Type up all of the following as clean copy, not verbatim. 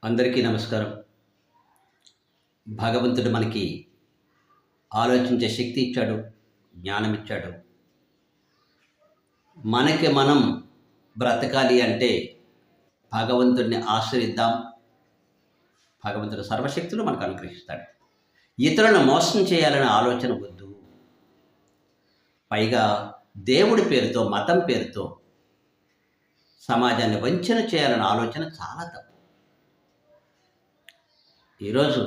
అందరికీ నమస్కారం. భగవంతుడు మనకి ఆలోచించే శక్తి ఇచ్చాడు, జ్ఞానం ఇచ్చాడు. మనకి మనం బ్రతకాలి అంటే భగవంతుడిని ఆశ్రయిద్దాం. భగవంతుడు సర్వశక్తులు మనకు అనుగ్రహిస్తాడు. ఇతరులను మోసం చేయాలనే ఆలోచన వద్దు. పైగా దేవుడి పేరుతో, మతం పేరుతో సమాజాన్ని వంచన చేయాలనే ఆలోచన చాలా తప్పు. ఈరోజు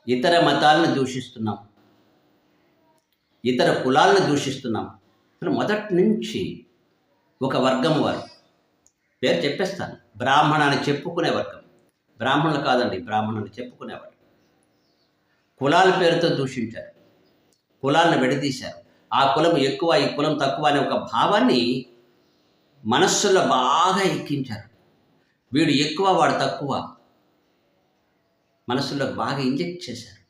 ఇతర మతాలను దూషిస్తున్నాం, ఇతర కులాలను దూషిస్తున్నాం. మొదటి నుంచి ఒక వర్గం వారు, పేరు చెప్పేస్తాను, బ్రాహ్మణాన్ని చెప్పుకునే వర్గం. బ్రాహ్మణులు కాదండి, బ్రాహ్మణుని చెప్పుకునేవారు. కులాల పేరుతో దూషించారు, కులాలను విడదీశారు. ఆ కులం ఎక్కువ, ఈ కులం తక్కువ అనే ఒక భావాన్ని మనస్సులో బాగా ఎక్కించారు. వీడు ఎక్కువ, వాడు తక్కువ మనసులో బాగా ఇంజెక్ట్ చేశారు.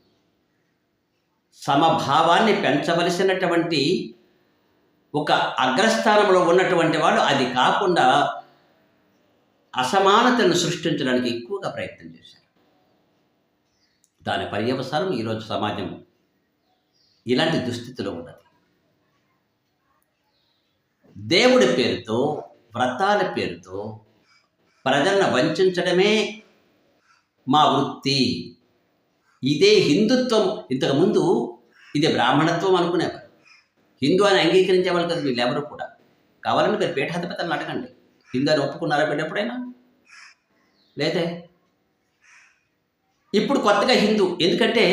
సమభావాన్ని పెంచవలసినటువంటి ఒక అగ్రస్థానంలో ఉన్నటువంటి వాడు అది కాకుండా అసమానతను సృష్టించడానికి ఎక్కువగా ప్రయత్నం చేశారు. దాని పర్యవసానం ఈరోజు సమాజం ఇలాంటి దుస్థితిలో ఉన్నది. దేవుడి పేరుతో, వ్రతాల పేరుతో ప్రజలను వంచడమే మా వృత్తి. ఇదే హిందుత్వం. ఇంతకుముందు ఇదే బ్రాహ్మణత్వం అనుకునేవారు. హిందూ అని అంగీకరించేవాళ్ళు కదా వీళ్ళెవరు కూడా. కావాలని మీరు పీఠాధిపతులను అడగండి, హిందూ అని ఒప్పుకున్నారా వీళ్ళు ఎప్పుడైనా? లేదే. ఇప్పుడు కొత్తగా హిందూ, ఎందుకంటే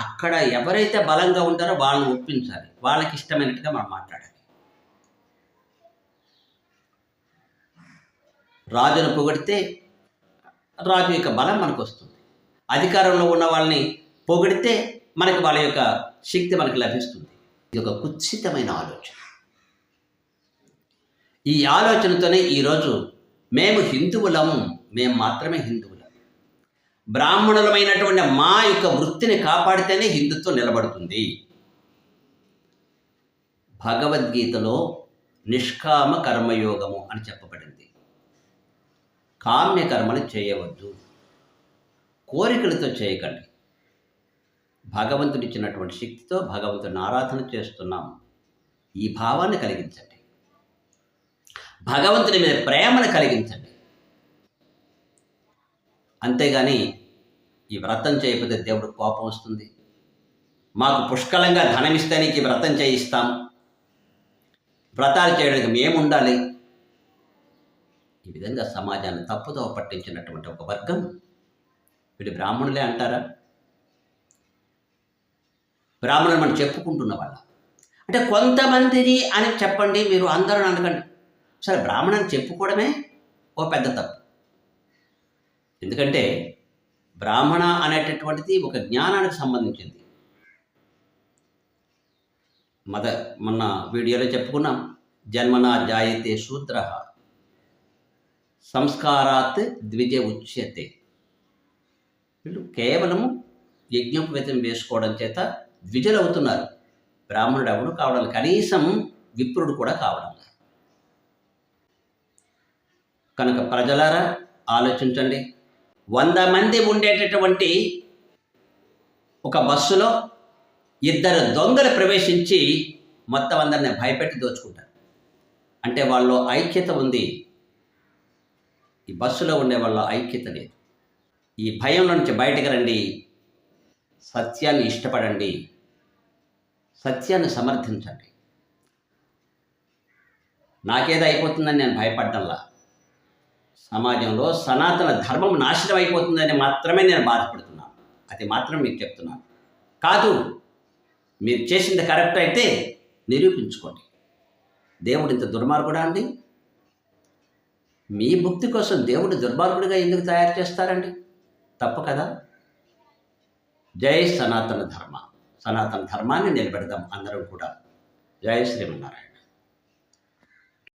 అక్కడ ఎవరైతే బలంగా ఉంటారో వాళ్ళని ఒప్పించాలి, వాళ్ళకి ఇష్టమైనట్టుగా మనం మాట్లాడాలి. రాజును పొగిడితే రాజు యొక్క బలం మనకు వస్తుంది. అధికారంలో ఉన్న వాళ్ళని పొగిడితే మనకి వాళ్ళ యొక్క శక్తి మనకు లభిస్తుంది. ఇది ఒక కుత్సితమైన ఆలోచన. ఈ ఆలోచనతోనే ఈరోజు మేము హిందువులం, మేము మాత్రమే హిందువులం, బ్రాహ్మణులమైనటువంటి మా యొక్క వృత్తిని కాపాడితేనే హిందుత్వం నిలబడుతుంది. భగవద్గీతలో నిష్కామ కర్మయోగము అని చెప్పబడింది. కామ్య కర్మలు చేయవద్దు, కోరికలతో చేయకండి. భగవంతుడు ఇచ్చినటువంటి శక్తితో భగవంతుడిని ఆరాధన చేస్తున్నాం, ఈ భావాన్ని కలిగించండి. భగవంతుని మీద ప్రేమను కలిగించండి. అంతేగాని ఈ వ్రతం చేయకపోతే దేవుడు కోపం వస్తుంది, మాకు పుష్కలంగా ధనం ఇస్తే నీకు ఈ వ్రతం చేయిస్తాం, వ్రతాలు చేయడానికి మేము ఉండాలి. ఈ విధంగా సమాజాన్ని తప్పుదో పట్టించినటువంటి ఒక వర్గం వీడు బ్రాహ్మణులే అంటారా? బ్రాహ్మణులు మనం చెప్పుకుంటున్న వాళ్ళ అంటే కొంతమందిని అని చెప్పండి, మీరు అందరూ అనకండి. సరే, బ్రాహ్మణుని చెప్పుకోవడమే ఓ పెద్ద తప్పు. ఎందుకంటే బ్రాహ్మణ అనేటటువంటిది ఒక జ్ఞానానికి సంబంధించింది. మొన్న వీడియోలో చెప్పుకున్నాం, జన్మనా జాయతే శూద్ర సంస్కారాత్ ద్విజ ఉచ్యతే. వీళ్ళు కేవలము యజ్ఞోపవేతం వేసుకోవడం చేత ద్విజలు అవుతున్నారు. బ్రాహ్మణుడు ఎవడు కావడం, కనీసం విప్రుడు కూడా కావడం. కనుక ప్రజలారా ఆలోచించండి. 100 మంది ఉండేటటువంటి ఒక బస్సులో 2 దొంగలు ప్రవేశించి మొత్తం అందరిని భయపెట్టి దోచుకుంటారు. అంటే వాళ్ళలో ఐక్యత ఉంది. ఈ బస్సులో ఉండే వాళ్ళ ఐక్యత లేదు. ఈ భయంలో నుంచి బయటకు రండి, సత్యాన్ని ఇష్టపడండి, సత్యాన్ని సమర్థించండి. నాకేదో అయిపోతుందని నేను భయపడ్డంలా, సమాజంలో సనాతన ధర్మం నాశనం అయిపోతుందని మాత్రమే నేను బాధపడుతున్నాను. అది మాత్రం మీకు చెప్తున్నాను. కాదు, మీరు చేసింది కరెక్ట్ అయితే నిరూపించుకోండి. దేవుడు ఇంత దుర్మార్గుడా అండి? మీ భక్తి కోసం దేవుడు దుర్మార్గుడిగా ఎందుకు తయారు చేస్తారండి? తప్పు కదా. జై సనాతన ధర్మ. సనాతన ధర్మాన్ని నిలబెడదాం అందరం కూడా. జై శ్రీమన్నారాయణ.